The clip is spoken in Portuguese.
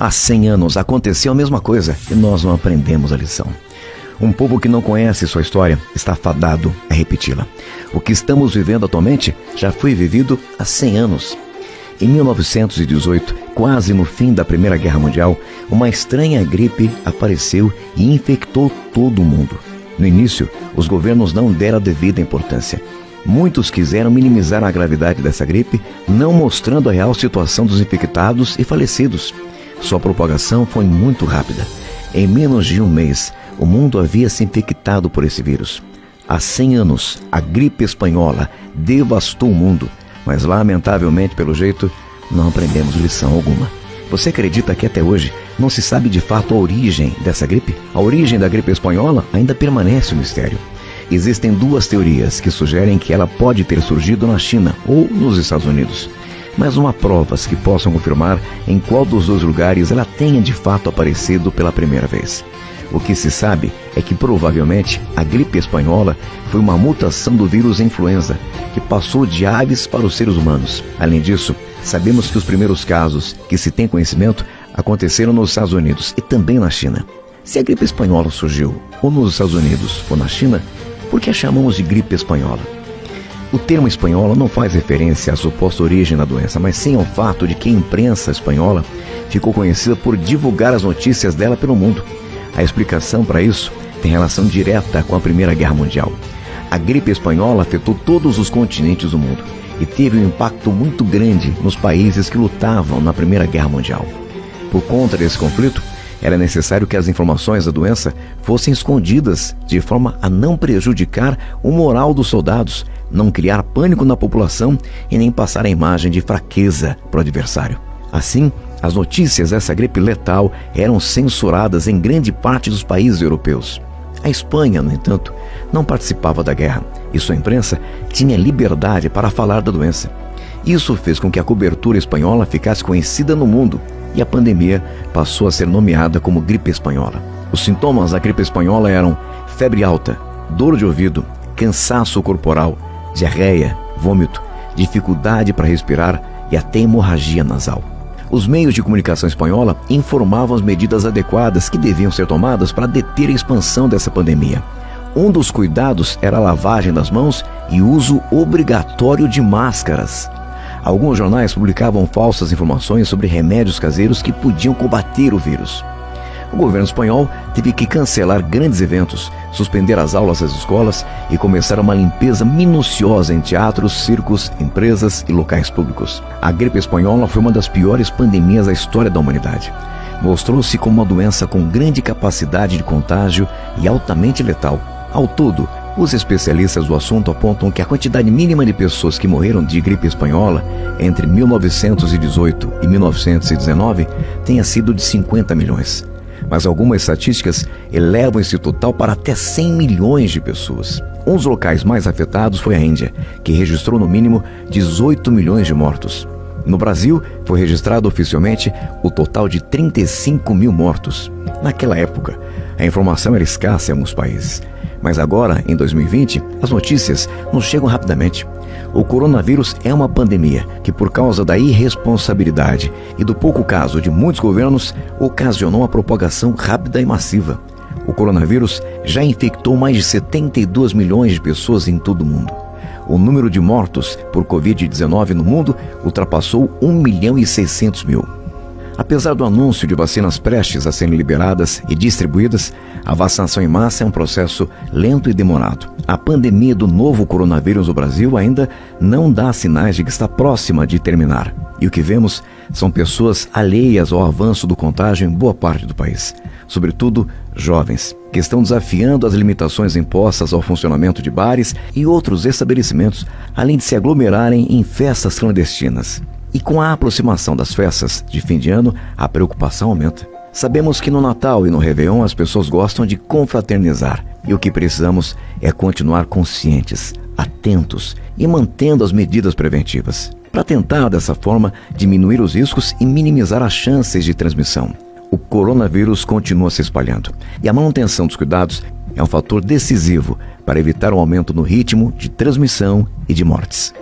Há 100 anos aconteceu a mesma coisa e nós não aprendemos a lição. Um povo que não conhece sua história está fadado a repeti-la. O que estamos vivendo atualmente já foi vivido há 100 anos. Em 1918, quase no fim da Primeira Guerra Mundial, uma estranha gripe apareceu e infectou todo o mundo. No início, os governos não deram a devida importância. Muitos quiseram minimizar a gravidade dessa gripe, não mostrando a real situação dos infectados e falecidos. Sua propagação foi muito rápida. Em menos de um mês, o mundo havia se infectado por esse vírus. Há 100 anos, a gripe espanhola devastou o mundo, mas lamentavelmente, pelo jeito, não aprendemos lição alguma. Você acredita que até hoje não se sabe de fato a origem dessa gripe? A origem da gripe espanhola ainda permanece um mistério. Existem duas teorias que sugerem que ela pode ter surgido na China ou nos Estados Unidos, mas não há provas que possam confirmar em qual dos dois lugares ela tenha de fato aparecido pela primeira vez. O que se sabe é que provavelmente a gripe espanhola foi uma mutação do vírus influenza, que passou de aves para os seres humanos. Além disso, sabemos que os primeiros casos que se tem conhecimento aconteceram nos Estados Unidos e também na China. Se a gripe espanhola surgiu ou nos Estados Unidos ou na China, por que a chamamos de gripe espanhola? O termo espanhola não faz referência à suposta origem da doença, mas sim ao fato de que a imprensa espanhola ficou conhecida por divulgar as notícias dela pelo mundo. A explicação para isso tem relação direta com a Primeira Guerra Mundial. A gripe espanhola afetou todos os continentes do mundo e teve um impacto muito grande nos países que lutavam na Primeira Guerra Mundial. Por conta desse conflito, era necessário que as informações da doença fossem escondidas de forma a não prejudicar o moral dos soldados, não criar pânico na população e nem passar a imagem de fraqueza para o adversário. Assim, as notícias dessa gripe letal eram censuradas em grande parte dos países europeus. A Espanha, no entanto, não participava da guerra e sua imprensa tinha liberdade para falar da doença. Isso fez com que a cobertura espanhola ficasse conhecida no mundo e a pandemia passou a ser nomeada como gripe espanhola. Os sintomas da gripe espanhola eram febre alta, dor de ouvido, cansaço corporal, diarreia, vômito, dificuldade para respirar e até hemorragia nasal. Os meios de comunicação espanhola informavam as medidas adequadas que deviam ser tomadas para deter a expansão dessa pandemia. Um dos cuidados era a lavagem das mãos e o uso obrigatório de máscaras. Alguns jornais publicavam falsas informações sobre remédios caseiros que podiam combater o vírus. O governo espanhol teve que cancelar grandes eventos, suspender as aulas das escolas e começar uma limpeza minuciosa em teatros, circos, empresas e locais públicos. A gripe espanhola foi uma das piores pandemias da história da humanidade. Mostrou-se como uma doença com grande capacidade de contágio e altamente letal. Ao todo, os especialistas do assunto apontam que a quantidade mínima de pessoas que morreram de gripe espanhola entre 1918 e 1919 tenha sido de 50 milhões. Mas algumas estatísticas elevam esse total para até 100 milhões de pessoas. Um dos locais mais afetados foi a Índia, que registrou no mínimo 18 milhões de mortos. No Brasil, foi registrado oficialmente o total de 35 mil mortos. Naquela época, a informação era escassa em alguns países. Mas agora, em 2020, as notícias nos chegam rapidamente. O coronavírus é uma pandemia que, por causa da irresponsabilidade e do pouco caso de muitos governos, ocasionou uma propagação rápida e massiva. O coronavírus já infectou mais de 72 milhões de pessoas em todo o mundo. O número de mortos por Covid-19 no mundo ultrapassou 1.600.000. Apesar do anúncio de vacinas prestes a serem liberadas e distribuídas, a vacinação em massa é um processo lento e demorado. A pandemia do novo coronavírus no Brasil ainda não dá sinais de que está próxima de terminar. E o que vemos são pessoas alheias ao avanço do contágio em boa parte do país. Sobretudo, jovens, que estão desafiando as limitações impostas ao funcionamento de bares e outros estabelecimentos, além de se aglomerarem em festas clandestinas. E com a aproximação das festas de fim de ano, a preocupação aumenta. Sabemos que no Natal e no Réveillon as pessoas gostam de confraternizar. E o que precisamos é continuar conscientes, atentos e mantendo as medidas preventivas, para tentar, dessa forma, diminuir os riscos e minimizar as chances de transmissão. O coronavírus continua se espalhando e a manutenção dos cuidados é um fator decisivo para evitar um aumento no ritmo de transmissão e de mortes.